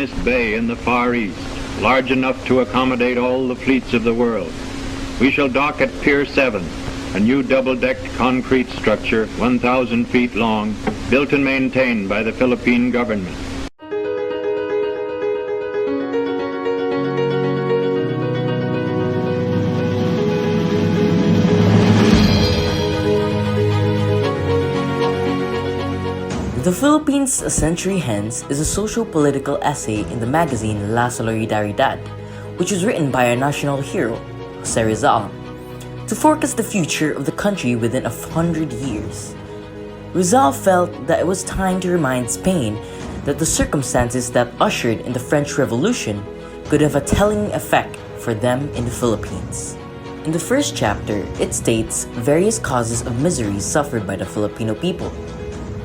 largest bay in the Far East, large enough to accommodate all the fleets of the world. We shall dock at Pier 7, a new double-decked concrete structure 1,000 feet long, built and maintained by the Philippine government. The Philippines a Century Hence is a socio-political essay in the magazine La Solidaridad, which was written by our national hero, Rizal, to forecast the future of the country within 100 years. Rizal felt that it was time to remind Spain that the circumstances that ushered in the French Revolution could have a telling effect for them in the Philippines. In the first chapter, it states various causes of misery suffered by the Filipino people.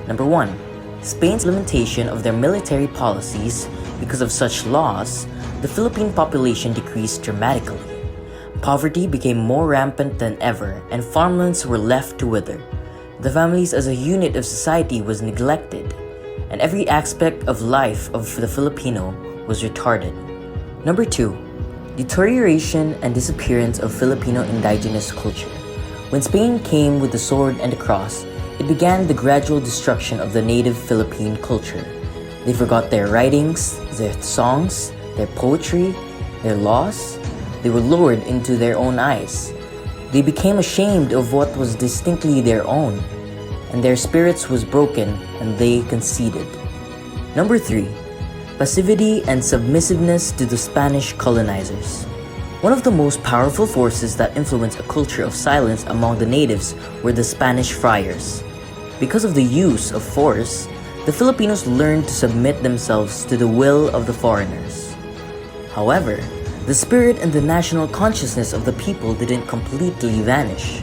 Number 1. Spain's limitation of their military policies. Because of such laws, the Philippine population decreased dramatically. Poverty became more rampant than ever, and farmlands were left to wither. The families as a unit of society was neglected, and every aspect of life of the Filipino was retarded. Number 2. Deterioration and disappearance of Filipino indigenous culture. When Spain came with the sword and the cross, it began the gradual destruction of the native Philippine culture. They forgot their writings, their songs, their poetry, their laws. They were lured into their own eyes. They became ashamed of what was distinctly their own, and their spirits was broken and they conceded. Number 3. Passivity and submissiveness to the Spanish colonizers. One of the most powerful forces that influenced a culture of silence among the natives were the Spanish friars. Because of the use of force, the Filipinos learned to submit themselves to the will of the foreigners. However, the spirit and the national consciousness of the people didn't completely vanish,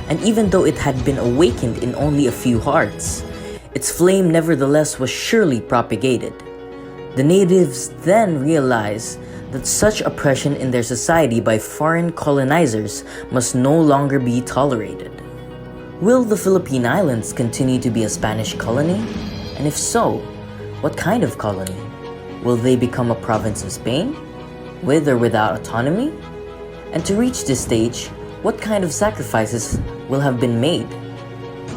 and even though it had been awakened in only a few hearts, its flame nevertheless was surely propagated. The natives then realized that such oppression in their society by foreign colonizers must no longer be tolerated. Will the Philippine Islands continue to be a Spanish colony? And if so, what kind of colony? Will they become a province of Spain, with or without autonomy? And to reach this stage, what kind of sacrifices will have been made?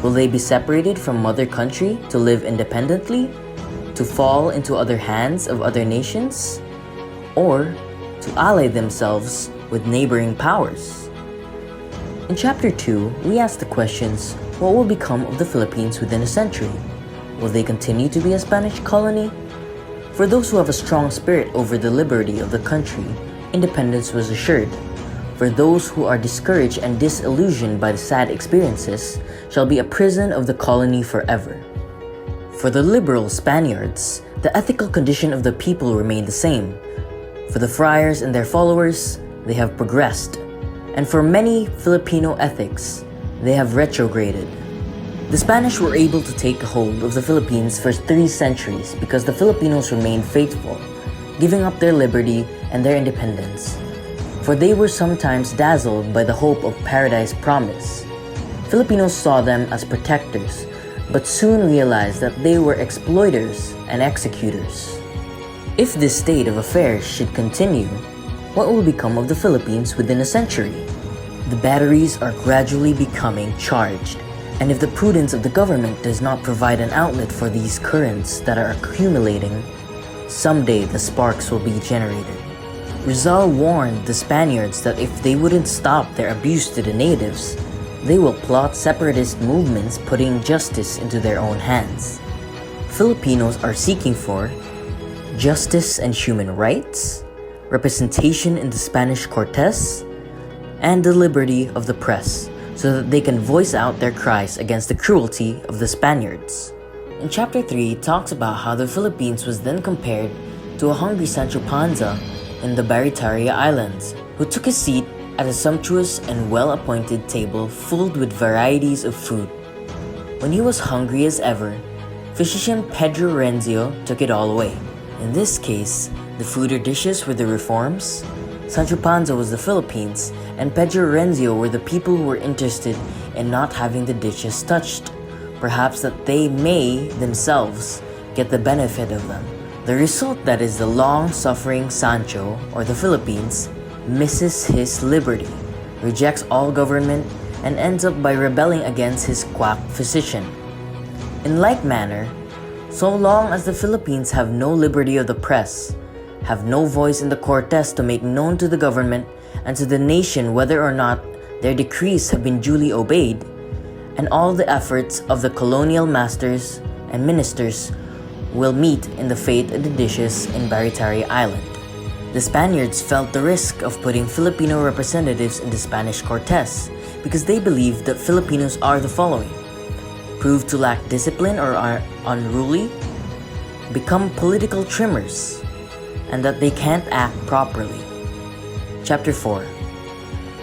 Will they be separated from mother country to live independently, to fall into other hands of other nations, or to ally themselves with neighboring powers? In Chapter 2, we ask the questions, what will become of the Philippines within a century? Will they continue to be a Spanish colony? For those who have a strong spirit over the liberty of the country, independence was assured. For those who are discouraged and disillusioned by the sad experiences, shall be a prison of the colony forever. For the liberal Spaniards, the ethical condition of the people remained the same. For the friars and their followers, they have progressed. And for many Filipino ethics, they have retrograded. The Spanish were able to take hold of the Philippines for 3 centuries because the Filipinos remained faithful, giving up their liberty and their independence. For they were sometimes dazzled by the hope of paradise promised. Filipinos saw them as protectors, but soon realized that they were exploiters and executors. If this state of affairs should continue, what will become of the Philippines within a century? The batteries are gradually becoming charged, and if the prudence of the government does not provide an outlet for these currents that are accumulating, someday the sparks will be generated. Rizal warned the Spaniards that if they wouldn't stop their abuse to the natives, they will plot separatist movements putting justice into their own hands. Filipinos are seeking for justice and human rights, representation in the Spanish Cortes, and the liberty of the press, so that they can voice out their cries against the cruelty of the Spaniards. In Chapter 3, it talks about how the Philippines was then compared to a hungry Sancho Panza in the Barataria Islands, who took a seat at a sumptuous and well-appointed table filled with varieties of food. When he was hungry as ever, physician Pedro Renzio took it all away. In this case, the food or dishes were the reforms, Sancho Panza was the Philippines, and Pedro Renzio were the people who were interested in not having the dishes touched, perhaps that they may themselves get the benefit of them, The result that is the long-suffering Sancho, or the Philippines, misses his liberty, rejects all government, and ends up by rebelling against his quack physician. In like manner, so long as the Philippines have no liberty of the press, have no voice in the Cortes to make known to the government and to the nation whether or not their decrees have been duly obeyed, and all the efforts of the colonial masters and ministers will meet in the fate of the dishes in Baritari Island. The Spaniards felt the risk of putting Filipino representatives in the Spanish Cortes because they believed that Filipinos are the following: prove to lack discipline or are unruly, become political trimmers, and that they can't act properly. Chapter 4.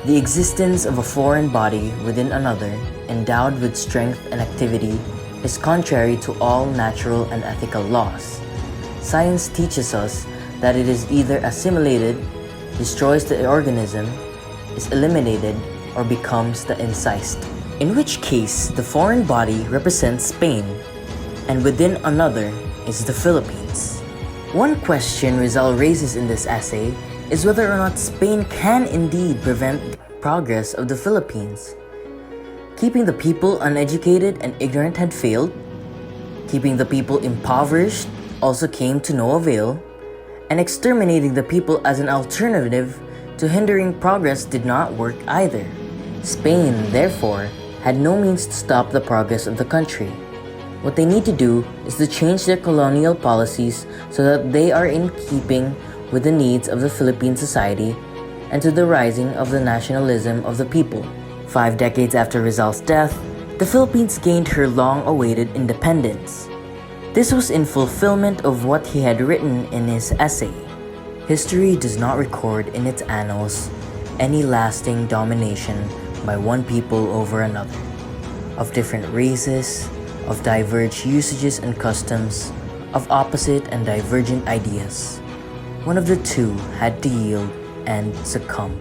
The existence of a foreign body within another, endowed with strength and activity, is contrary to all natural and ethical laws. Science teaches us that it is either assimilated, destroys the organism, is eliminated, or becomes the incised. In which case, the foreign body represents Spain, and within another is the Philippines. One question Rizal raises in this essay is whether or not Spain can indeed prevent the progress of the Philippines. Keeping the people uneducated and ignorant had failed. Keeping the people impoverished also came to no avail. And exterminating the people as an alternative to hindering progress did not work either. Spain, therefore, had no means to stop the progress of the country. What they need to do is to change their colonial policies so that they are in keeping with the needs of the Philippine society and to the rising of the nationalism of the people. 5 decades after Rizal's death, the Philippines gained her long-awaited independence. This was in fulfillment of what he had written in his essay. History does not record in its annals any lasting domination by one people over another, of different races, of diverged usages and customs, of opposite and divergent ideas. One of the two had to yield and succumb.